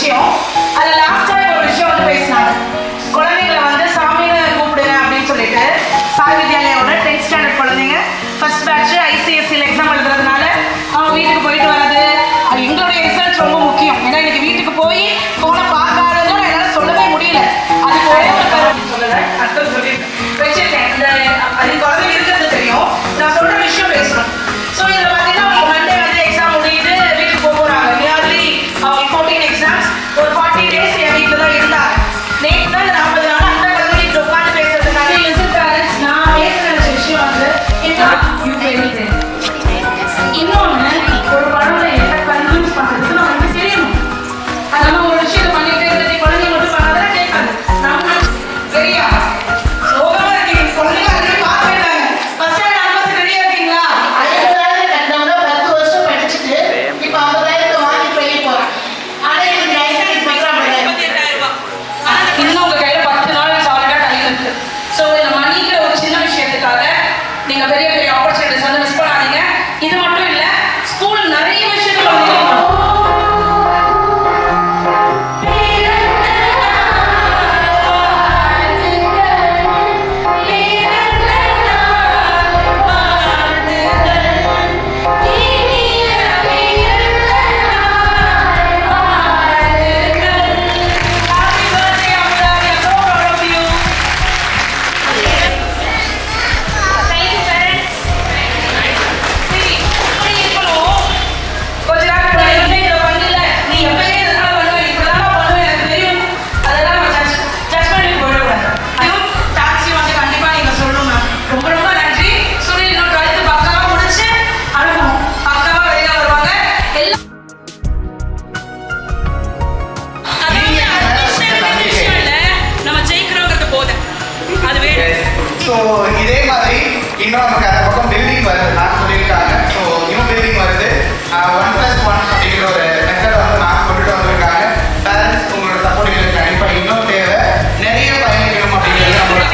விஷயம். அது லாஸ்டா ஒரு விஷயம் வந்து பேசினாங்க. குழந்தைகளை வந்து சாமியை கூப்பிடுங்க அப்படின்னு சொல்லிட்டு சாய் வித்யாலயோட 10th ஸ்டாண்டர்ட் குழந்தைங்க ஃபர்ஸ்ட் பேட்ச் ஐசிஎஸ்சியில் எக்ஸாம் எழுதுறதுனால அவங்க வீட்டுக்கு போயிட்டு வர்றது, எங்களுடைய ரிசல்ட் ரொம்ப முக்கியம். ஏன்னா இன்னைக்கு வீட்டுக்கு போய் போன பார்க்காததும் என்னால் சொல்லவே முடியல. அதுக்கு ஒரே ஒரு கருத்து சொல்லலை, அர்த்தம் சொல்லி வச்சிருக்கேன். இந்த அது குழந்தைங்க இருக்கிறது தெரியும், நான் சொல்ற விஷயம் பேசணும். ஸோ இதில் பார்த்தீங்கன்னா அவங்க மண்டே வந்து எக்ஸாம் முடியுது வீட்டுக்கு போகிறாங்க. நியர்லி 14 எக்ஸாம்ஸ், ஒரு 40 days என் வீட்டில் தான் இருந்தாங்க. நேற்று தான் 40 நாள் அந்த குழந்தைங்க உட்காந்து பேசுறதுக்காக லிசன் பேரண்ட்ஸ் நான் பேசுகிற விஷயம் வந்து இன்னொன்று ஒரு குழந்தை என்ன கன்வின்ஸ் பண்ணுறதுக்கு நமக்கு தெரியணும். அது நம்ம ஒரு விஷயத்தை பண்ணிட்டே இருந்தது குழந்தைங்க மட்டும் பண்ணாதான் கேட்காது. நம்ம சரியா சோகமாக இருக்கீங்க, குழந்தைங்க ஆல்ரெடி பாஸ் பண்ணிட்டாங்க. ஃபர்ஸ்ட் ஸ்டாண்டர்ட் ஆல்மோஸ்ட் ரெடியாக இருக்கீங்களா? 50,000 கட்டினவங்க 10 வருஷம் படிச்சுட்டு இப்போ 50,000 வாங்கி போய் போகிறான். ஆனால் இது 28,000 ரூபாய். இன்னும் உங்கள் கையில் 10 நாள் சாலிடாக டைம் இருக்கு. ஸோ இந்த மணிங்கிற ஒரு சின்ன விஷயத்துக்காக நீங்கள் பெரிய பெரிய ஆப்பர்ச்சுனிட்டிஸ் வந்து மிஸ் பண்ணாதீங்க. இது மட்டும் இல்லை, ஸ்கூல் நிறைய விஷயங்கள் வந்து ஸோ இதே மாதிரி இன்னும் நமக்கு அந்த பக்கம் பில்டிங் வருது, நான் சொல்லியிருக்காங்க. ஸோ இன்னும் பில்டிங் வருது. 1+1 அப்படிங்கிற ஒரு மெத்தட் வந்து நான் கொண்டுட்டு வந்திருக்காங்க. பேரண்ட்ஸ் உங்களோட சப்போர்ட் எங்களுக்கு கண்டிப்பாக இன்னும் தேவை. நிறைய பயணிக்கணும் அப்படிங்கிறது நம்மளோட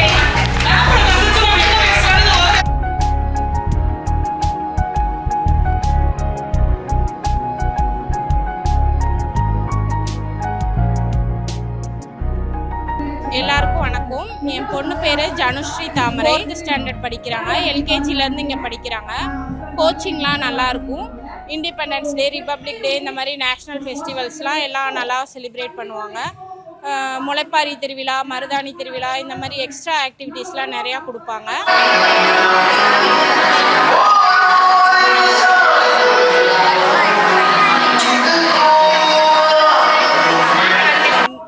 எல்லாருக்கும் வணக்கம். என் பொண்ணு பேர் ஜனுஸ்ரீ தாமரை. 4th ஸ்டாண்டர்ட் படிக்கிறாங்க. எல்கேஜிலேருந்து இங்கே படிக்கிறாங்க. கோச்சிங்லாம் நல்லாயிருக்கும். இண்டிபெண்டன்ஸ் டே, ரிபப்ளிக் டே, இந்த மாதிரி நேஷ்னல் ஃபெஸ்டிவல்ஸ்லாம் எல்லாம் நல்லா செலிப்ரேட் பண்ணுவாங்க. முளைப்பாரி திருவிழா, மருதாணி திருவிழா, இந்த மாதிரி எக்ஸ்ட்ரா ஆக்டிவிட்டீஸ்லாம் நிறையா கொடுப்பாங்க.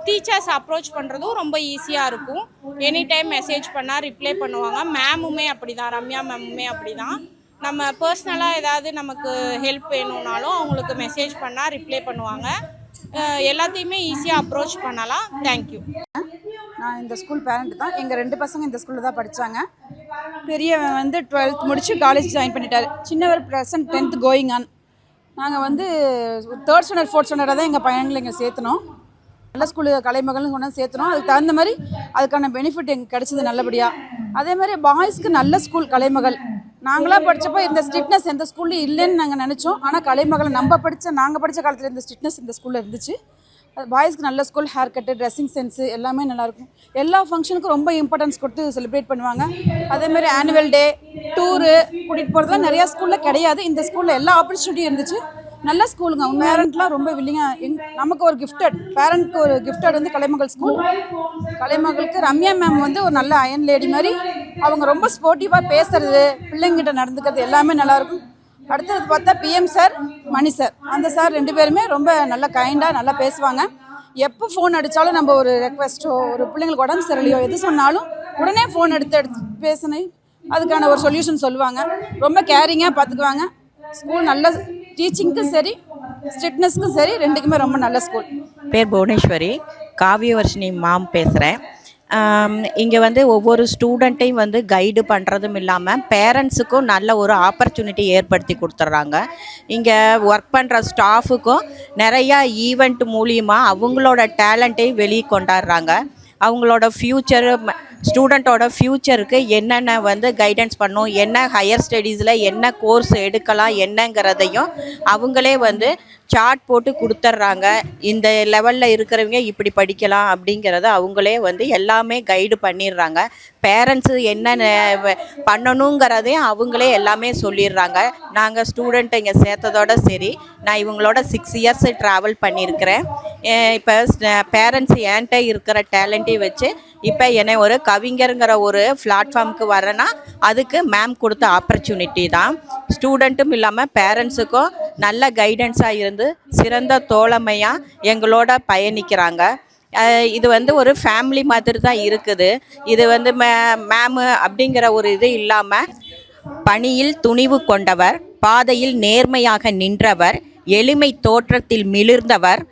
டீச்சர்ஸ் அப்ரோச் பண்ணுறதும் ரொம்ப ஈஸியாக இருக்கும். எனி டைம் மெசேஜ் பண்ணால் ரிப்ளை பண்ணுவாங்க. மேமுமே அப்படி தான், ரம்யா மேமுமே அப்படி தான். நம்ம பர்சனலாக ஏதாவது நமக்கு ஹெல்ப் வேணும்னாலும் அவங்களுக்கு மெசேஜ் பண்ணால் ரிப்ளை பண்ணுவாங்க. எல்லாத்தையுமே ஈஸியாக அப்ரோச் பண்ணலாம். தேங்க்யூ. நான் இந்த ஸ்கூல் பேரண்ட் தான். எங்கள் 2 பசங்க இந்த ஸ்கூலில் தான் படித்தாங்க. பெரியவன் வந்து 12th முடித்து காலேஜ் ஜாயின் பண்ணிட்டார். சின்னவர் ப்ரெசன்ட் 10th கோயிங் ஆன். நாங்கள் வந்து 3rd ஸ்டாண்டர்ட் 4th ஸ்டாண்டர்டாக தான் எங்கள் பையன்களை இங்கே சேர்த்தனோம். நல்ல ஸ்கூலு கலைமகள்னு கொண்டு சேர்த்துனோம். அதுக்கு தகுந்த மாதிரி அதுக்கான பெனிஃபிட் எங்களுக்கு கிடச்சிது நல்லபடியாக. அதே மாதிரி பாய்ஸ்க்கு நல்ல ஸ்கூல் கலைமகள். நாங்களாம் படித்தப்போ இந்த ஸ்ட்ரிக்ட்னஸ் எந்த ஸ்கூல்லையும் இல்லைன்னு நாங்கள் நினச்சோம். ஆனால் கலைமகள் நாங்கள் படித்த காலத்தில் இந்த ஸ்ட்ரிக்ட்னஸ் இந்த ஸ்கூலில் இருந்துச்சு. அது பாய்ஸ்க்கு நல்ல school, hair cut, dressing sense எல்லாமே நல்லாயிருக்கும். எல்லா ஃபங்க்ஷனுக்கும் ரொம்ப இம்பார்ட்டன்ஸ் கொடுத்து செலிப்ரேட் பண்ணுவாங்க. அதேமாதிரி ஆனுவல் டே, டூரு கூட்டிகிட்டு போகிறதுலாம் நிறையா ஸ்கூலில் கிடையாது. இந்த ஸ்கூலில் எல்லா ஆப்பர்ச்சுனிட்டியும் இருந்துச்சு. நல்ல ஸ்கூலுங்க. பேரண்ட்லாம் ரொம்ப வில்லிங்காக நமக்கு ஒரு பேரண்ட்க்கு ஒரு கிஃப்டட் வந்து கலைமகள் ஸ்கூல். கலைமகளுக்கு ரம்யா மேம் வந்து ஒரு நல்ல அயன் லேடி மாதிரி. அவங்க ரொம்ப ஸ்போர்ட்டிவாக பேசுறது, பிள்ளைங்கிட்ட நடந்துக்கிறது எல்லாமே நல்லாயிருக்கும். அடுத்தது பார்த்தா பிஎம் சார், மணி சார், அந்த சார் 2 பேருமே ரொம்ப நல்ல கைண்டாக நல்லா பேசுவாங்க. எப்போ ஃபோன் அடித்தாலும் நம்ம ஒரு ரெக்வெஸ்ட்டோ, ஒரு பிள்ளைங்களுக்கு உடம்பு சரியில்லையோ எது சொன்னாலும் உடனே ஃபோன் எடுத்து பேசினேன் அதுக்கான ஒரு சொல்யூஷன் சொல்லுவாங்க. ரொம்ப கேரிங்காக பார்த்துக்குவாங்க. ஸ்கூல் நல்ல டீச்சிங்க்கும் சரி, ஸ்ட்ரிக்ட்னஸ்க்கும் சரி, ரெண்டுக்குமே ரொம்ப நல்ல ஸ்கூல். பேர் புவனேஸ்வரி, காவியவர்ஷினி மாம் பேசுகிறேன். இங்கே வந்து ஒவ்வொரு ஸ்டூடெண்ட்டையும் வந்து கைடு பண்ணுறதும் இல்லாமல் பேரண்ட்ஸுக்கும் நல்ல ஒரு ஆப்பர்ச்சுனிட்டி ஏற்படுத்தி கொடுத்துட்றாங்க. இங்கே ஒர்க் பண்ணுற ஸ்டாஃபுக்கும் நிறையா ஈவெண்ட் மூலியமாக அவங்களோட டேலண்ட்டையும் வெளியே கொண்டாடுறாங்க. அவங்களோட ஃப்யூச்சரு ஸ்டூடெண்ட்டோட ஃப்யூச்சருக்கு என்னென்ன வந்து கைடன்ஸ் பண்ணும், என்ன ஹையர் ஸ்டடீஸில் என்ன கோர்ஸ் எடுக்கலாம் என்னங்கிறதையும் அவங்களே வந்து சார்ட் போட்டு கொடுத்துட்றாங்க. இந்த லெவலில் இருக்கிறவங்க இப்படி படிக்கலாம் அப்படிங்கிறத அவங்களே வந்து எல்லாமே கைடு பண்ணிடுறாங்க. பேரண்ட்ஸு என்ன பண்ணணுங்கிறதையும் அவங்களே எல்லாமே சொல்லிடுறாங்க. நாங்கள் ஸ்டூடெண்ட்டை இங்கே சேர்த்ததோட சரி, நான் இவங்களோட 6 இயர்ஸ் ட்ராவல் பண்ணியிருக்கிறேன். இப்போ பேரண்ட்ஸ் என்கிட்ட இருக்கிற டேலண்ட்டை வச்சு இப்போ என்னை ஒரு கவிஞருங்கிற ஒரு பிளாட்ஃபார்முக்கு வரேன்னா அதுக்கு மேம் கொடுத்த ஆப்பர்ச்சுனிட்டி தான். ஸ்டூடெண்ட்டும் இல்லாமல் பேரண்ட்ஸுக்கும் நல்ல கைடன்ஸாக இருந்து சிறந்த தோழமையாக எங்களோட பயணிக்கிறாங்க. இது வந்து ஒரு ஃபேமிலி மாதிரி தான் இருக்குது. இது வந்து மேமு அப்படிங்கிற ஒரு இது இல்லாமல் பணியில் துணிவு கொண்டவர், பாதையில் நேர்மையாக நின்றவர், எளிமை தோற்றத்தில் மிளிர்ந்தவர்,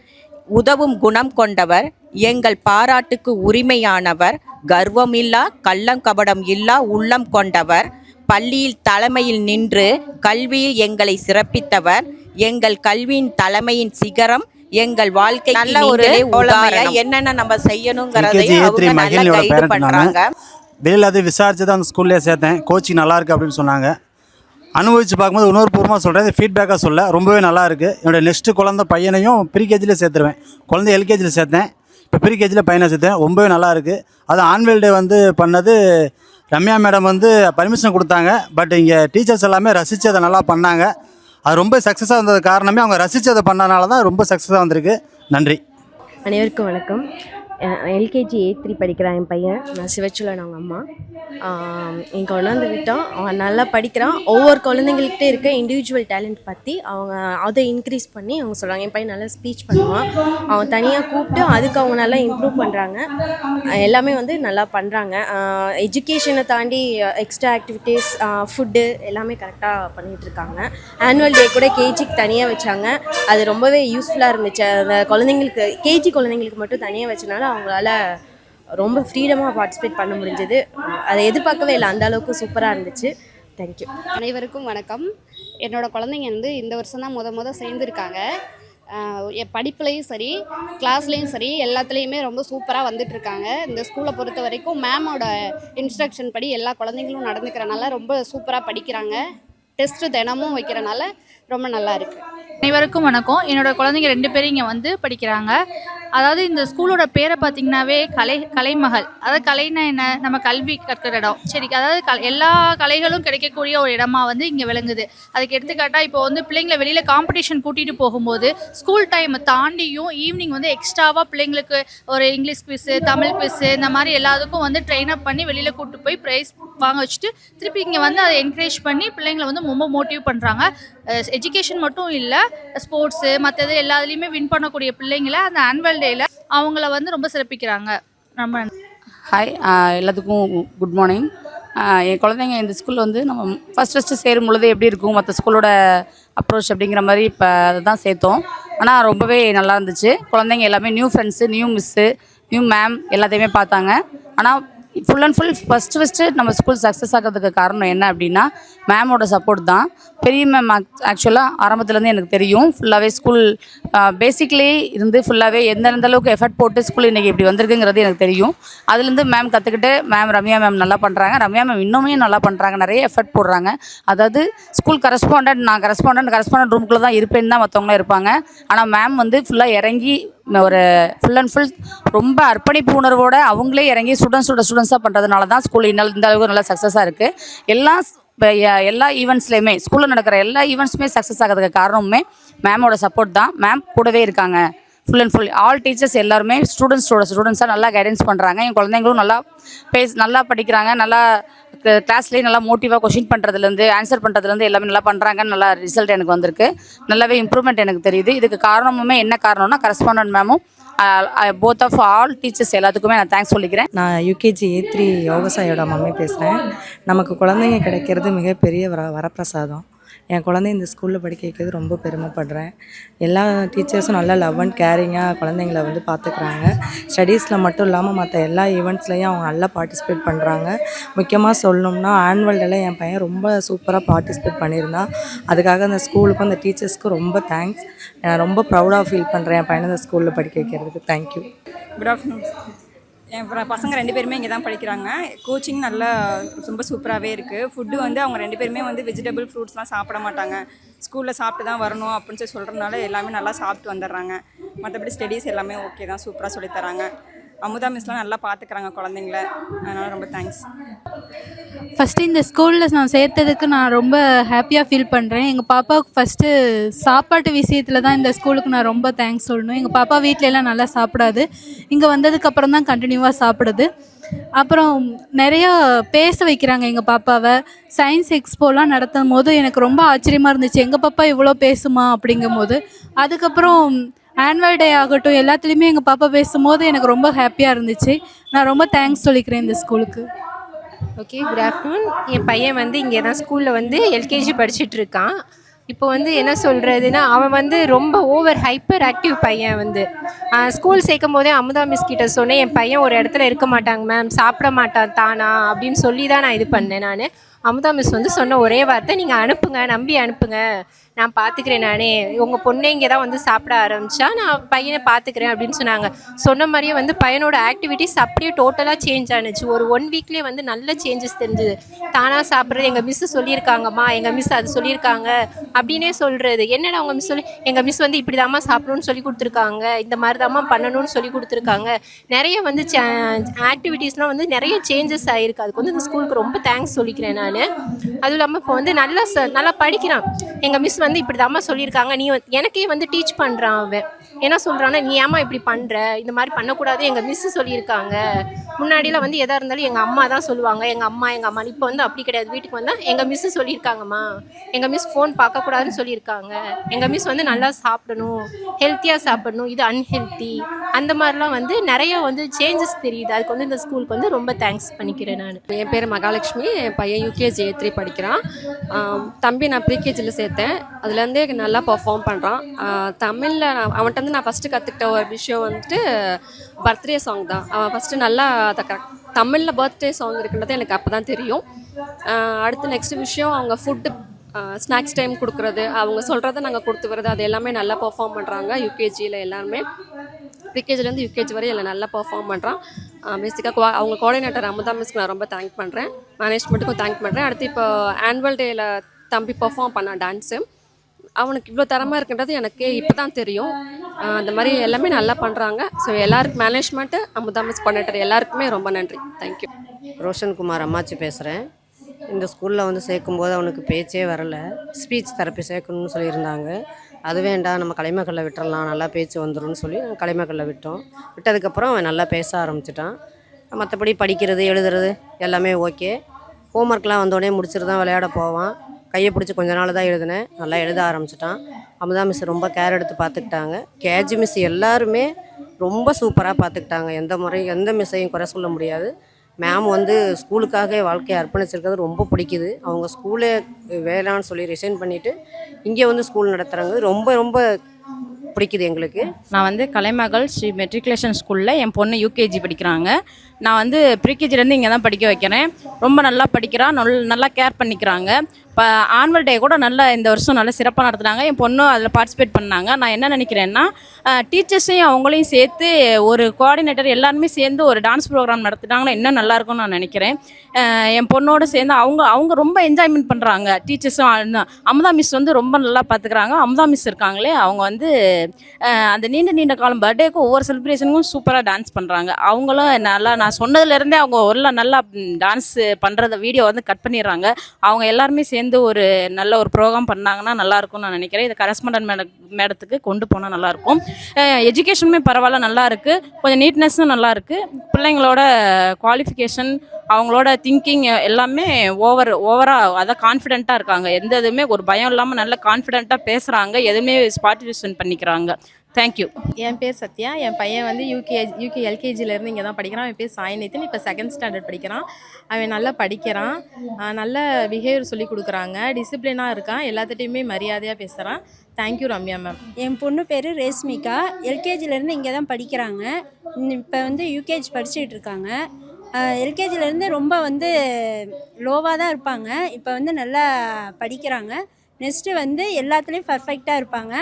உதவும் குணம் கொண்டவர், எங்கள் பாராட்டுக்கு உரிமையானவர், கர்வமில்லா கள்ளங்கபடம் இல்லா உள்ளம் கொண்டவர், பள்ளியில் தலைமையில் நின்று கல்வியில் எங்களை சிறப்பித்தவர், எங்கள் கல்வியின் தலைமையின் சிகரம், எங்கள் வாழ்க்கை நல்ல ஒரு உதாரணம். என்னென்ன நம்ம செய்யணுங்கிறதையும் அவங்க நல்லா கைடு பண்றாங்க. வெளியில் அது விசாரிச்சு தான் அந்த ஸ்கூல்லேயே சேர்த்தேன். கோச்சிங் நல்லா இருக்குது அப்படின்னு சொன்னாங்க. அனுபவித்து பார்க்கும்போது இன்னொரு பூர்வமாக சொல்கிறேன், ஃபீட்பேக்காக சொல்ல ரொம்பவே நல்லா இருக்குது. என்னோடய நெக்ஸ்ட்டு குழந்தை பையனையும் ப்ரீகேஜியில் சேர்த்துருவேன். குழந்தை எல்கேஜியில் சேர்த்தேன், இப்போ ப்ரீகேஜியில் பையனை சேர்த்தேன். ரொம்பவே நல்லா இருக்குது. அது ஆன்வல் டே வந்து பண்ணது ரம்யா மேடம் வந்து பர்மிஷன் கொடுத்தாங்க. பட் இங்கே டீச்சர்ஸ் எல்லாமே ரசித்து அதை நல்லா பண்ணாங்க. அது ரொம்ப சக்ஸஸாக இருந்தது காரணமே அவங்க ரசித்து அதை பண்ணனால தான் ரொம்ப சக்ஸஸாக வந்திருக்கு. நன்றி. அனைவருக்கும் வணக்கம். எல்கேஜி 8th படிக்கிறான் என் பையன். நான் சிவச்சுலன் அவங்க அம்மா. இங்கே கொண்டாந்து விட்டோம். அவன் நல்லா படிக்கிறான். ஒவ்வொரு குழந்தைங்கள்கிட்ட இருக்க இண்டிவிஜுவல் டேலண்ட் பற்றி அவங்க அதை இன்க்ரீஸ் பண்ணி அவங்க சொல்கிறாங்க. என் பையன் நல்லா ஸ்பீச் பண்ணுவான். அவன் தனியாக கூப்பிட்டு அதுக்கு அவங்க நல்லா இம்ப்ரூவ் பண்ணுறாங்க. எல்லாமே வந்து நல்லா பண்ணுறாங்க. எஜுகேஷனை தாண்டி எக்ஸ்ட்ரா ஆக்டிவிட்டீஸ், ஃபுட்டு எல்லாமே கரெக்டாக பண்ணிகிட்ருக்காங்க. ஆனுவல் டே கூட கேஜிக்கு தனியாக வச்சாங்க. அது ரொம்பவே யூஸ்ஃபுல்லாக இருந்துச்சு. அந்த குழந்தைங்களுக்கு கேஜி குழந்தைங்களுக்கு மட்டும் தனியாக வச்சனால அவங்களால ரொம்ப ஃப்ரீடமாக பார்ட்டிசிபேட் பண்ண முடிஞ்சது. அதை எதிர்பார்க்கவே இல்லை, அந்த அளவுக்கு சூப்பராக இருந்துச்சு. தேங்க்யூ. அனைவருக்கும் வணக்கம். என்னோடய குழந்தைங்க வந்து இந்த வருஷம் தான் முத சேர்ந்துருக்காங்க. என் படிப்புலேயும் சரி, கிளாஸ்லேயும் சரி, எல்லாத்துலேயுமே ரொம்ப சூப்பராக வந்துட்டுருக்காங்க. இந்த ஸ்கூலை பொறுத்த வரைக்கும் மேமோட இன்ஸ்ட்ரக்ஷன் படி எல்லா குழந்தைங்களும் நடந்துக்கிறனால ரொம்ப சூப்பராக படிக்கிறாங்க. டெஸ்ட்டு தினமும் வைக்கிறனால ரொம்ப நல்லா இருக்குது. அனைவருக்கும் வணக்கம். என்னோடய குழந்தைங்க 2 பேரும் இங்கே வந்து படிக்கிறாங்க. அதாவது இந்த ஸ்கூலோட பேரை பார்த்திங்கனாவே கலைமகள். அதாவது கலைன்னா என்ன, நம்ம கல்வி கற்கிற இடம். சரி, அதாவது எல்லா கலைகளும் கிடைக்கக்கூடிய ஒரு இடமா வந்து இங்கே விளங்குது. அதுக்கு எடுத்துக்காட்டால் இப்போ வந்து பிள்ளைங்களை வெளியில் காம்படிஷன் கூட்டிகிட்டு போகும்போது ஸ்கூல் டைமை தாண்டியும் ஈவினிங் வந்து எக்ஸ்ட்ராவாக பிள்ளைங்களுக்கு ஒரு இங்கிலீஷ் குவிஸு, தமிழ் குவிஸு, இந்த மாதிரி எல்லாத்துக்கும் வந்து ட்ரெயின் அப் பண்ணி வெளியில் கூப்பிட்டு போய் ப்ரைஸ் வாங்க வச்சுட்டு திருப்பி இங்கே வந்து அதை என்கரேஜ் பண்ணி பிள்ளைங்களை வந்து ரொம்ப மோட்டிவ் பண்ணுறாங்க. எஜுகேஷன் மட்டும் இல்லை, ஸ்போர்ட்ஸு மற்றது எல்லாத்துலேயுமே வின் பண்ணக்கூடிய பிள்ளைங்களை அந்த ஆனுவல் டேயில் அவங்கள வந்து ரொம்ப சிறப்பிக்கிறாங்க. ரொம்ப ஹாய், எல்லாத்துக்கும் குட் மார்னிங். என் குழந்தைங்க இந்த ஸ்கூலில் வந்து நம்ம ஃபஸ்ட்டு சேரும் பொழுது எப்படி இருக்கும் மற்ற ஸ்கூலோட அப்ரோச் அப்படிங்கிற மாதிரி இப்போ அதை தான் சேர்த்தோம். ஆனால் ரொம்பவே நல்லா இருந்துச்சு. குழந்தைங்க எல்லாமே new friends, new miss, new ma'am எல்லாத்தையுமே பார்த்தாங்க. ஆனால் ஃபுல் அண்ட் ஃபுல் ஃபஸ்ட்டு நம்ம ஸ்கூல் சக்ஸஸ் ஆகிறதுக்கு காரணம் என்ன அப்படின்னா மேமோட சப்போர்ட் தான். பெரிய மேம் ஆக்சுவலாக ஆரம்பத்துலேருந்து எனக்கு தெரியும். ஃபுல்லாகவே ஸ்கூல் பேசிக்லேயே இருந்து ஃபுல்லாகவே எந்தெந்த அளவுக்கு எஃபர்ட் போட்டு ஸ்கூல் இன்றைக்கி இப்படி வந்திருக்குங்கிறது எனக்கு தெரியும். அதுலேருந்து மேம் கற்றுக்கிட்டு ரம்யா மேம் நல்லா பண்ணுறாங்க. ரம்யா மேம் இன்னுமே நல்லா பண்ணுறாங்க, நிறைய எஃபர்ட் போடுறாங்க. அதாவது ஸ்கூல் நான் கரஸ்பாண்டன்ட் ரூமுக்குள்ளே தான் இருப்பேன்னு தான் மற்றவங்களாம் இருப்பாங்க. ஆனால் மேம் வந்து ஃபுல்லாக இறங்கி ஒரு ஃபுல் அண்ட் ஃபுல் ரொம்ப அர்ப்பணிப்பு உணர்வோடு அவங்களே இறங்கி ஸ்டூடெண்ட்ஸாக பண்ணுறதுனால தான் ஸ்கூல் இந்த அளவுக்கு நல்லா சக்ஸஸாக இருக்குது. எல்லா ஈவெண்ட்ஸ்லையுமே ஸ்கூலில் நடக்கிற எல்லா ஈவெண்ட்ஸுமே சக்ஸஸ் ஆகிறதுக்கு காரணமே மேமோட சப்போர்ட் தான். மேம் கூடவே இருக்காங்க. Full and full all teachers எல்லாருமே ஸ்டூடெண்ட்ஸாக நல்லா கைடன்ஸ் பண்ணுறாங்க. என் குழந்தைங்களும் நல்லா படிக்கிறாங்க. நல்லா கிளாஸ்லேயே நல்லா மோட்டிவாக கொஷின் பண்ணுறதுலேருந்து ஆன்சர் பண்ணுறதுலேருந்து எல்லாமே நல்லா பண்ணுறாங்க. நல்லா ரிசல்ட் எனக்கு வந்திருக்கு. நல்லாவே இம்ப்ரூவ்மெண்ட் எனக்கு தெரியுது. இதுக்கு காரணமுமே என்ன காரணம்னா கரஸ்பாண்டன்ட் மேமும் போத் ஆஃப் ஆல் டீச்சர்ஸ் எல்லாத்துக்குமே நான் தேங்க்ஸ் சொல்லிக்கிறேன். நான் யூகேஜி 8 யோகசாயோட மம்மி பேசுகிறேன். நமக்கு குழந்தைங்க கிடைக்கிறது மிகப்பெரிய வரப்பிரசாதம். என் குழந்தை இந்த ஸ்கூலில் படிக்க வைக்கிறது ரொம்ப பெருமைப்படுறேன். எல்லா டீச்சர்ஸும் நல்லா லவ் அண்ட் கேரிங்காக குழந்தைங்கள வந்து பார்த்துக்குறாங்க. ஸ்டடீஸில் மட்டும் இல்லாமல் மற்ற எல்லா ஈவெண்ட்ஸ்லையும் அவங்க நல்லா பார்ட்டிசிபேட் பண்ணுறாங்க. முக்கியமாக சொல்லணும்னா ஆனுவல் டேல என் பையன் ரொம்ப சூப்பராக பார்ட்டிசிபேட் பண்ணியிருந்தான். அதுக்காக அந்த ஸ்கூலுக்கும் அந்த டீச்சர்ஸ்க்கும் ரொம்ப தேங்க்ஸ். நான் ரொம்ப ப்ரௌடாக ஃபீல் பண்ணுறேன் என் பையனை இந்த ஸ்கூலில் படிக்க வைக்கிறதுக்கு. தேங்க்யூ. Good afternoon. என் பசங்க 2 பேருமே இங்கே தான் படிக்கிறாங்க. கோச்சிங் நல்லா ரொம்ப சூப்பராகவே இருக்குது. ஃபுட்டு வந்து அவங்க 2 பேருமே வந்து வெஜிடபிள் ஃப்ரூட்ஸ்லாம் சாப்பிட மாட்டாங்க. ஸ்கூலில் சாப்பிட்டு தான் வரணும் அப்படின்னு சொல்லி சொல்கிறதுனால எல்லாமே நல்லா சாப்பிட்டு வந்துடுறாங்க. மற்றபடி ஸ்டடீஸ் எல்லாமே ஓகே தான், சூப்பராக சொல்லித்தராங்க. அமுதா மிஸ்லாம் நல்லா பார்த்துக்கிறாங்க குழந்தைங்கள. அதனால் ரொம்ப தேங்க்ஸ். ஃபஸ்ட்டு இந்த ஸ்கூலில் நான் சேர்த்ததுக்கு நான் ரொம்ப ஹாப்பியாக ஃபீல் பண்ணுறேன். எங்கள் பாப்பாவுக்கு ஃபஸ்ட்டு சாப்பாட்டு விஷயத்தில் தான் இந்த ஸ்கூலுக்கு நான் ரொம்ப தேங்க்ஸ் சொல்லணும். எங்கள் பாப்பா வீட்டிலலாம் நல்லா சாப்பிடாது. இங்கே வந்ததுக்கப்புறம் தான் கண்டினியூவாக சாப்பிடுது. அப்புறம் நிறையா பேச வைக்கிறாங்க எங்கள் பாப்பாவை. சயின்ஸ் எக்ஸ்போலாம் நடத்தும் போது எனக்கு ரொம்ப ஆச்சரியமாக இருந்துச்சு, எங்கள் பாப்பா இவ்வளோ பேசுமா அப்படிங்கும்போது. அதுக்கப்புறம் ஆனுவல் டே ஆகட்டும், எல்லாத்துலேயுமே எங்கள் பாப்பா பேசும்போது எனக்கு ரொம்ப ஹாப்பியாக இருந்துச்சு. நான் ரொம்ப தேங்க்ஸ் சொல்லிக்கிறேன் இந்த ஸ்கூலுக்கு. Okay, good afternoon. என் பையன் வந்து இங்கே தான் ஸ்கூலில் வந்து எல்கேஜி படிச்சுட்டு இருக்கான். இப்போ வந்து என்ன சொல்கிறதுனா, அவன் வந்து ரொம்ப ஓவர் ஹைப்பர் ஆக்டிவ் பையன். வந்து ஸ்கூல் சேர்க்கும் போதே அமுதா மிஸ் கிட்ட சொன்னேன், என் பையன் ஒரு இடத்துல இருக்க மாட்டாங்க மேம், சாப்பிட மாட்டான் தானா அப்படின்னு சொல்லி தான் நான் இது பண்ணேன். நான் அமுதா மிஸ் வந்து சொன்ன ஒரே வார்த்தை, நீங்கள் அனுப்புங்க, நம்பி அனுப்புங்க, நான் பார்த்துக்கிறேன், நானே உங்கள் பொண்ணே இங்கே தான் வந்து சாப்பிட ஆரம்பித்தா நான் பையனை பார்த்துக்கிறேன் அப்படின்னு சொன்னாங்க. சொன்ன மாதிரியே வந்து பையனோட ஆக்டிவிட்டீஸ் அப்படியே டோட்டலாக சேஞ்ச் ஆனிச்சு. ஒரு 1 வீக்லேயே வந்து நல்ல சேஞ்சஸ் தெரிஞ்சுது. தானாக சாப்பிட்றது, எங்கள் மிஸ்ஸு சொல்லியிருக்காங்கம்மா, எங்கள் மிஸ் அது சொல்லியிருக்காங்க அப்படின்னே சொல்கிறது. என்னடா அவங்க மிஸ் சொல்லி, எங்கள் மிஸ் வந்து இப்படி தாம்மா சாப்பிடணும்னு சொல்லி கொடுத்துருக்காங்க, இந்த மாதிரி தாம்மா பண்ணணும்னு சொல்லி கொடுத்துருக்காங்க. நிறைய வந்து ஆக்டிவிட்டீஸ்லாம் வந்து நிறைய சேஞ்சஸ் ஆகிருக்கு. அதுக்கு வந்து இந்த ஸ்கூலுக்கு ரொம்ப தேங்க்ஸ் சொல்லிக்கிறேன் நான். அதுவும் இல்லாமல் இப்போ வந்து நல்லா படிக்கிறான். எங்கள் மிஸ் வந்து இப்படி தாம்மா சொல்லியிருக்காங்க, நீ எனக்கே வந்து டீச் பண்ணுறான். அவன் என்ன சொல்கிறான்னா, நீ ஏம்மா இப்படி பண்ணுற, இந்த மாதிரி பண்ணக்கூடாது, எங்கள் மிஸ்ஸு சொல்லியிருக்காங்க. முன்னாடிலாம் வந்து எதாக இருந்தாலும் எங்கள் அம்மா தான் சொல்லுவாங்க, எங்கள் அம்மா. இப்போ வந்து அப்படி கிடையாது. வீட்டுக்கு வந்தால் எங்கள் மிஸ்ஸு சொல்லியிருக்காங்கம்மா, எங்கள் மிஸ் ஃபோன் பார்க்கக்கூடாதுன்னு சொல்லியிருக்காங்க, எங்கள் மிஸ் வந்து நல்லா சாப்பிடணும், ஹெல்த்தியாக சாப்பிடணும், இது அன்ஹெல்த்தி, அந்த மாதிரிலாம் வந்து நிறைய வந்து சேஞ்சஸ் தெரியுது. அதுக்கு வந்து இந்த ஸ்கூலுக்கு வந்து ரொம்ப தேங்க்ஸ் பண்ணிக்கிறேன் நான். என் பேர் மகாலட்சுமி. என் பையன் யூகேஜி A3 படிக்கிறான். தம்பி நான் ப்ரீகேஜியில் சேர்த்தேன். அதுலேருந்தே நல்லா பர்ஃபார்ம் பண்ணுறான். தமிழில் அவன்கிட்ட வந்து நான் ஃபஸ்ட்டு கற்றுக்கிட்ட ஒரு விஷயம் வந்துட்டு பர்த்டே சாங் தான். அவன் ஃபஸ்ட்டு நல்லா அதை தமிழில் பர்த்டே சாங் இருக்குன்றது எனக்கு அப்போ தான் தெரியும். அடுத்து நெக்ஸ்ட் விஷயம், அவங்க ஃபுட்டு ஸ்நாக்ஸ் டைம் கொடுக்குறது, அவங்க சொல்கிறத நாங்கள் கொடுத்து வர்றது, அது எல்லாமே நல்லா பர்ஃபார்ம் பண்ணுறாங்க. யூகேஜியில் எல்லாருமே, ப்ரீகேஜிலேருந்து யூகேஜி வரை எல்லாம் நல்லா பர்ஃபார்ம் பண்ணுறான். பேசிக்காக அவங்க கோஆர்டினேட்டர் அமுதா மிஸ்க்கு நான் ரொம்ப தேங்க் பண்ணுறேன், மேனேஜ்மெண்ட்டுக்கும் தேங்க் பண்ணுறேன். அடுத்து இப்போ ஆனுவல் டேயில் தம்பி பர்ஃபார்ம் பண்ணான் டான்ஸு. அவனுக்கு இவ்வளோ திறமை இருக்குன்றது எனக்கு இப்போ தான் தெரியும். அந்த மாதிரி எல்லாமே நல்லா பண்ணுறாங்க. ஸோ எல்லாருக்கும் மேனேஜ்மெண்ட்டு, அமுதா மிஸ், கோஆர்டினேட்டர் எல்லாருக்குமே ரொம்ப நன்றி. தேங்க்யூ. ரோஷன்குமார் அம்மாச்சி பேசுகிறேன். இந்த ஸ்கூலில் வந்து சேர்க்கும்போது அவனுக்கு பேச்சே வரலை. ஸ்பீச் தெரப்பி சேர்க்கணும்னு சொல்லியிருந்தாங்க. அது வேண்டாம், நம்ம கலைமகளில் விட்டுறலாம், நல்லா பேச்சு வந்துடும்னு சொல்லி கலைமகளில் விட்டோம். விட்டதுக்கப்புறம் அவன் நல்லா பேச ஆரம்பிச்சிட்டான். மற்றபடி படிக்கிறது எழுதுறது எல்லாமே ஓகே. ஹோம்ஒர்க்லாம் வந்தோடனே முடிச்சுட்டு தான் விளையாட போவான். கையை பிடிச்சி கொஞ்ச நாள் தான் எழுதினேன், நல்லா எழுத ஆரம்பிச்சிட்டான். அமுதா மிஸ் ரொம்ப கேர் எடுத்து பார்த்துக்கிட்டாங்க. கேஜி மிஸ் எல்லாருமே ரொம்ப சூப்பராக பார்த்துக்கிட்டாங்க. எந்த மிஸ்ஸையும் குறை சொல்ல முடியாது. மேம் வந்து ஸ்கூலுக்காக வாழ்க்கையை அர்ப்பணிச்சிருக்கிறது ரொம்ப பிடிக்குது. அவங்க ஸ்கூலே வேணான்னு சொல்லி ரிசைன் பண்ணிவிட்டு இங்கே வந்து ஸ்கூல் நடத்துகிறாங்க. ரொம்ப ரொம்ப பிடிக்குது எங்களுக்கு. நான் வந்து கலைமகள் ஸ்ரீ மெட்ரிகுலேஷன் ஸ்கூலில் என் பொண்ணு யூகேஜி படிக்கிறாங்க. நான் வந்து ப்ரீகேஜிலேருந்து இங்கே தான் படிக்க வைக்கிறேன். ரொம்ப நல்லா படிக்கிறான், நல்லா கேர் பண்ணிக்கிறாங்க. இப்போ ஆனுவல் டே கூட நல்லா இந்த வருஷம் நல்லா சிறப்பாக நடத்துனாங்க. என் பொண்ணும் அதில் பார்ட்டிசிபேட் பண்ணாங்க. நான் என்ன நினைக்கிறேன்னா, டீச்சர்ஸையும் அவங்களையும் சேர்த்து ஒரு கோஆர்டினேட்டர் எல்லாருமே சேர்ந்து ஒரு டான்ஸ் ப்ரோக்ராம் நடத்திட்டாங்கன்னா இன்னும் நல்லாயிருக்கும்னு நான் நினைக்கிறேன். என் பொண்ணோடு சேர்ந்து அவங்க ரொம்ப என்ஜாய்மெண்ட் பண்ணுறாங்க. டீச்சர்ஸும் அமுதா மிஸ் வந்து ரொம்ப நல்லா பார்த்துக்கிறாங்க. அமுதா மிஸ் இருக்காங்களே, அவங்க வந்து அந்த நீண்ட காலம் பர்த்டேக்கும் ஒவ்வொரு செலிப்ரேஷனுக்கும் சூப்பராக டான்ஸ் பண்ணுறாங்க. அவங்களும் நல்லா, நான் சொன்னதுலேருந்தே அவங்க ஒரு நல்லா டான்ஸ் பண்ணுறத வீடியோ வந்து கட் பண்ணிடுறாங்க. அவங்க எல்லாருமே சேர்ந்து ஒரு நல்ல ஒரு ப்ரோக்ராம் பண்ணாங்கன்னா நல்லாயிருக்கும்னு நான் நினைக்கிறேன். இதை கரஸ்பாண்டன்ட் மேடத்துக்கு கொண்டு போனால் நல்லாயிருக்கும். எஜுகேஷனுமே பரவாயில்ல, நல்லா இருக்குது. கொஞ்சம் நீட்னஸும் நல்லா இருக்குது. பிள்ளைங்களோட குவாலிஃபிகேஷன், அவங்களோட திங்கிங் எல்லாமே ஓவராக அதான் கான்ஃபிடென்ட்டாக இருக்காங்க. எந்த இதுவுமே ஒரு பயம் இல்லாமல் நல்ல கான்ஃபிடென்ட்டாக பேசுகிறாங்க. எதுவுமே பார்ட்டிசிபேட் பண்ணிக்கிறாங்க. தேங்க்யூ. என் பேர் சத்யா. என் பையன் வந்து எல்கேஜிலேருந்து இங்கே தான் படிக்கிறான். அவன் பேர் சாய்நிதின். இப்போ 2nd ஸ்டாண்டர்ட் படிக்கிறான். அவன் நல்லா படிக்கிறான், நல்ல பிஹேவியர் சொல்லி கொடுக்குறாங்க, டிசிப்ளினாக இருக்கான், எல்லாத்துட்டையுமே மரியாதையாக பேசுகிறான். Thank you Ramya ma'am. என் பொண்ணு பேர் ரேஷ்மிகா. எல்கேஜிலேருந்து இங்கே தான் படிக்கிறாங்க. இப்போ வந்து யூகேஜி படிச்சுக்கிட்டு இருக்காங்க. எல்கேஜிலேருந்து ரொம்ப வந்து லோவாக தான் இருப்பாங்க. இப்போ வந்து நல்லா படிக்கிறாங்க. நெக்ஸ்ட்டு வந்து எல்லாத்துலேயும் பர்ஃபெக்டாக இருப்பாங்க.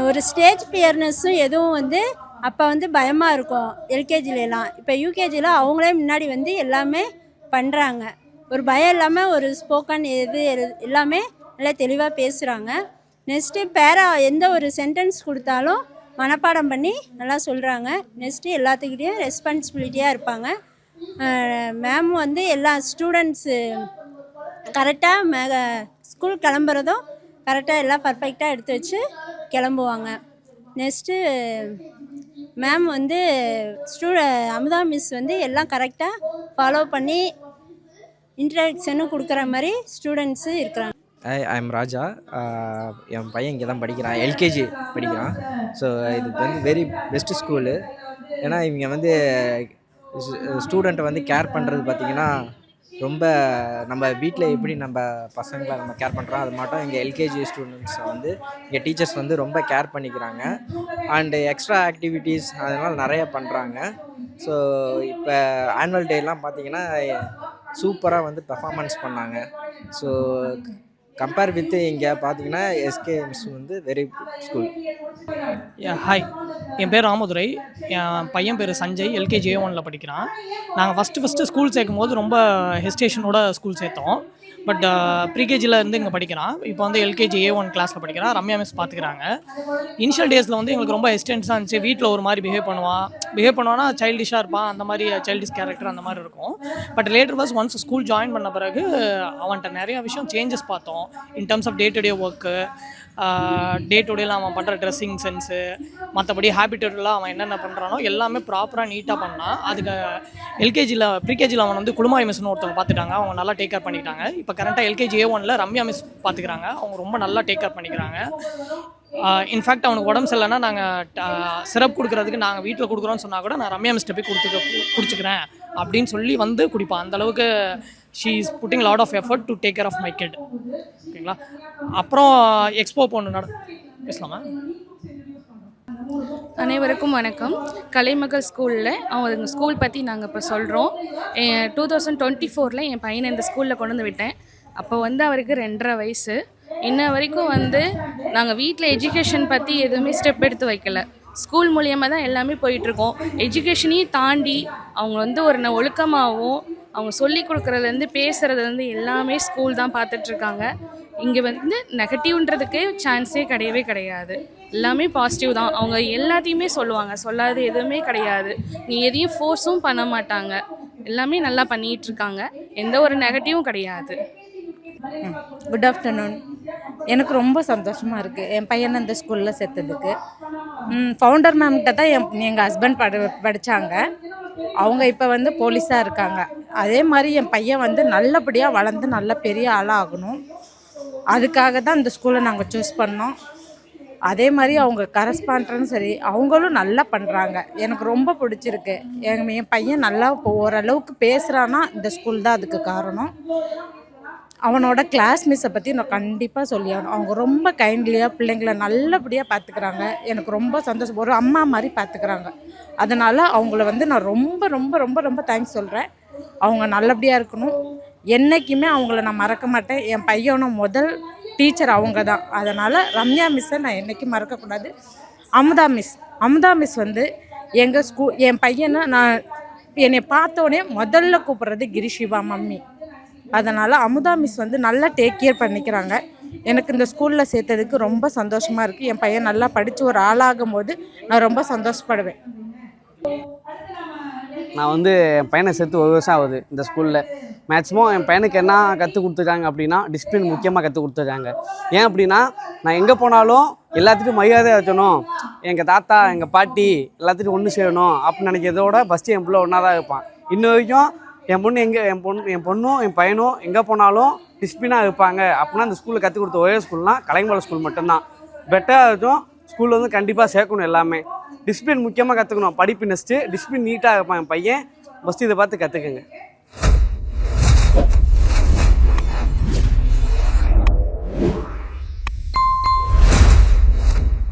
ஒரு ஸ்டேஜ் ஃபியர்னஸும் எதுவும் வந்து அப்போ வந்து பயமாக இருக்கும் எல்கேஜிலலாம். இப்போ யூகேஜியில் அவங்களே முன்னாடி வந்து எல்லாமே பண்ணுறாங்க. ஒரு பயம் இல்லாமல் ஒரு ஸ்போக்கன் எல்லாமே நல்லா தெளிவாக பேசுகிறாங்க. நெக்ஸ்ட்டு எந்த ஒரு சென்டென்ஸ் கொடுத்தாலும் மனப்பாடம் பண்ணி நல்லா சொல்கிறாங்க. நெக்ஸ்ட்டு எல்லாத்துக்கிட்டேயும் ரெஸ்பான்சிபிலிட்டியாக இருப்பாங்க. மேம் வந்து எல்லா ஸ்டூடெண்ட்ஸு கரெக்டாக ஸ்கூல் கிளம்புறதும் கரெக்டாக எல்லாம் பர்ஃபெக்டாக எடுத்து வச்சு கிளம்புவாங்க. நெக்ஸ்ட்டு மேம் வந்து அமுதா மிஸ் வந்து எல்லாம் கரெக்டாக ஃபாலோ பண்ணி இன்ட்ரடக்ஷனும் கொடுக்குற மாதிரி ஸ்டூடெண்ட்ஸு இருக்கிறாங்க. ஐ எம் ராஜா. என் பையன் இங்கே தான் படிக்கிறான், எல்கேஜி படிக்கிறான். ஸோ இது வந்து வெரி பெஸ்ட்டு ஸ்கூலு. ஏன்னா இவங்க வந்து ஸ்டூடெண்ட்டை வந்து கேர் பண்ணுறது பார்த்திங்கன்னா ரொம்ப நம்ம வீட்டில் எப்படி நம்ம பசங்களை நம்ம கேர் பண்ணுறோம் அது மட்டும் இங்கே எல்கேஜி ஸ்டூடெண்ட்ஸை வந்து இங்கே டீச்சர்ஸ் வந்து ரொம்ப கேர் பண்ணிக்கிறாங்க. அண்டு எக்ஸ்ட்ரா ஆக்டிவிட்டீஸ் அதனால் நிறைய பண்ணுறாங்க. ஸோ இப்போ ஆனுவல் டேலாம் பார்த்திங்கன்னா சூப்பராக வந்து பெர்ஃபார்மன்ஸ் பண்ணாங்க. ஸோ கம்பேர் வித் இங்கே பார்த்தீங்கன்னா எஸ்கேஎம்ஸ் வந்து வெரி குட் ஸ்கூல். ஹாய், என் பேர் ராமதுரை. என் பையன் பேர் சஞ்சய், எல்கேஜி A1 படிக்கிறான். நாங்கள் ஃபஸ்ட்டு ஸ்கூல் சேர்க்கும் போது ரொம்ப ஹெசிடேஷனோட ஸ்கூல் சேர்த்தோம். பட் ப்ரீகேஜியில் இருந்து இங்கே படிக்கிறான். இப்போ வந்து எல்கேஜி A1 கிளாஸில் படிக்கிறான். ரம்யா மிஸ் பார்த்துக்கிறாங்க. இனிஷியல் டேஸில் வந்து எங்களுக்கு ரொம்ப ஹெசிடென்ஸாக இருந்துச்சு. வீட்டில் ஒரு மாதிரி பிஹேவ் பண்ணுவான்னா சைல்டிஷாக இருப்பான், அந்த மாதிரி சைல்டிஷ் கேரக்டர் அந்த மாதிரி இருக்கும். But later once school join பண்ண பிறகு அவன்கிட்ட நிறையா விஷயம் சேஞ்சஸ் பார்த்தோம். In terms of day to day work, day to டேலாம் அவன் பண்ணுற ட்ரெஸ்ஸிங் சென்ஸு, மற்றபடி ஹேபிட்டெல்லாம் அவன் என்னென்ன பண்ணுறானோ எல்லாமே ப்ராப்பராக நீட்டாக பண்ணான். அதுக்கு ப்ரீகேஜியில் அவன் வந்து குழுமாய் மிஸ்னு ஒருத்தவங்க பார்த்துட்டாங்க. அவங்க நல்லா டேக் கேர் பண்ணிக்கிட்டாங்க. இப்போ கரெக்டாக எல்கேஜி A1 ரம்யா மிஸ் பார்த்துக்கிறாங்க. அவங்க ரொம்ப நல்லா டேக் கேர் பண்ணிக்கிறாங்க. இன்ஃபேக்ட் அவனுக்கு உடம்பு சரியில்லைன்னா நாங்கள் சிரப் கொடுக்குறதுக்கு நாங்கள் வீட்டில் கொடுக்குறோன்னு சொன்னால் கூட நான் ரம்யா மிஸ்ட்டை போய் குடிச்சுக்கிறேன் அப்படின்னு சொல்லி வந்து குடிப்பான். அந்தளவுக்கு she is putting lot of effort to take care of my kid. ஓகேங்களா? அப்புறம் எக்ஸ்போ ஒன்று பேசலாமா? அனைவருக்கும் வணக்கம். கலைமகள் ஸ்கூலில் அவங்க ஸ்கூல் பற்றி நாங்கள் இப்போ சொல்கிறோம். 2024 என் பையனை இந்த ஸ்கூலில் கொண்டு வந்து விட்டேன். அப்போ வந்து அவருக்கு 2.5 வயசு. இன்ன வரைக்கும் வந்து நாங்கள் வீட்டில் எஜுகேஷன் பற்றி எதுவுமே ஸ்டெப் எடுத்து வைக்கல. ஸ்கூல் மூலியமாக தான் எல்லாமே போயிட்டுருக்கோம். எஜுகேஷனையும் தாண்டி அவங்க வந்து ஒரு ஒழுக்கமாகவும் அவங்க சொல்லி கொடுக்குறதுலேருந்து பேசுகிறதுலேருந்து எல்லாமே ஸ்கூல் தான் பார்த்துட்ருக்காங்க. இங்கே வந்து நெகட்டிவ்ன்றதுக்கு சான்ஸே கிடையாது. எல்லாமே பாசிட்டிவ் தான். அவங்க எல்லாத்தையுமே சொல்லுவாங்க, சொல்லாது எதுவுமே கிடையாது. நீ எதையும் ஃபோர்ஸும் பண்ண மாட்டாங்க. எல்லாமே நல்லா பண்ணிகிட்ருக்காங்க. எந்த ஒரு நெகட்டிவும் கிடையாது. Good afternoon. எனக்கு ரொம்ப சந்தோஷமாக இருக்குது என் பையனை இந்த ஸ்கூலில் சேர்த்ததுக்கு. ஃபவுண்டர் மேம்கிட்ட தான் எங்கள் ஹஸ்பண்ட் படித்தாங்க. அவங்க இப்போ வந்து போலீஸாக இருக்காங்க. அதே மாதிரி என் பையன் வந்து நல்லபடியாக வளர்ந்து நல்ல பெரிய ஆளாக ஆகணும். அதுக்காக தான் இந்த ஸ்கூலை நாங்கள் சூஸ் பண்ணோம். அதே மாதிரி அவங்க கரஸ்பாண்டரும் சரி, அவங்களும் நல்லா பண்ணுறாங்க. எனக்கு ரொம்ப பிடிச்சிருக்கு. என் பையன் நல்லா ஓரளவுக்கு பேசுகிறான்னா இந்த ஸ்கூல் தான் அதுக்கு காரணம். அவனோட கிளாஸ் மிஸ்ஸை பற்றி நான் கண்டிப்பாக சொல்லியாகணும். அவங்க ரொம்ப கைண்ட்லியாக பிள்ளைங்களை நல்லபடியாக பார்த்துக்கிறாங்க. எனக்கு ரொம்ப சந்தோஷம். ஒரு அம்மா மாதிரி பார்த்துக்கிறாங்க. அதனால் அவங்கள வந்து நான் ரொம்ப ரொம்ப ரொம்ப ரொம்ப தேங்க்ஸ் சொல்கிறேன். அவங்க நல்லபடியாக இருக்கணும். என்றைக்குமே அவங்கள நான் மறக்க மாட்டேன். என் பையனோட முதல் டீச்சர் அவங்க தான். அதனால் ரம்யா மிஸ்ஸை நான் என்றைக்கும் மறக்கக்கூடாது. அமுதா மிஸ் வந்து என் பையனை என்னை பார்த்தோன்னே முதல்ல கூப்பிட்றது கிரிஷிவா மம்மி. அதனால் அமுதா மிஸ் வந்து நல்லா டேக் கேர் பண்ணிக்கிறாங்க. எனக்கு இந்த ஸ்கூலில் சேர்த்ததுக்கு ரொம்ப சந்தோஷமாக இருக்குது. என் பையன் நல்லா படித்து ஒரு ஆளாகும் போது நான் ரொம்ப சந்தோஷப்படுவேன். நான் வந்து என் பையனை சேர்த்து 1 வருஷம் ஆகுது இந்த ஸ்கூலில். மேக்ஸிமம் என் பையனுக்கு என்ன கற்றுக் கொடுத்துருக்காங்க அப்படின்னா டிசிப்ளின் முக்கியமாக கற்றுக் கொடுத்துருக்காங்க. ஏன் அப்படின்னா நான் எங்கே போனாலும் எல்லாத்துக்கும் மரியாதையாக இருக்கணும், எங்கள் தாத்தா எங்கள் பாட்டி எல்லாத்துக்கும் ஒன்று சேரணும் அப்படின்னு நினைக்கிறதோட ஃபஸ்ட்டு என் பிள்ளை ஒன்றா தான் இருப்பான். இன்ன வரைக்கும் என் பொண்ணும் என் பையனும் எங்கே போனாலும் டிசிப்ளினாக இருப்பாங்க. அப்படின்னா இந்த ஸ்கூலில் கற்றுக் கொடுத்த ஒரே ஸ்கூல்னால் கலைமகள் ஸ்கூல் மட்டும்தான். பெட்டராக இருக்கும். ஸ்கூலில் வந்து கண்டிப்பாக சேர்க்கணும். எல்லாமே டிசிப்ளின் முக்கியமாக கற்றுக்கணும். படிப்பு நெக்ஸ்ட்டு டிசிப்ளின் நீட்டாக இருப்பான் என் பையன். ஃபஸ்ட்டு இதை பார்த்து கற்றுக்குங்க.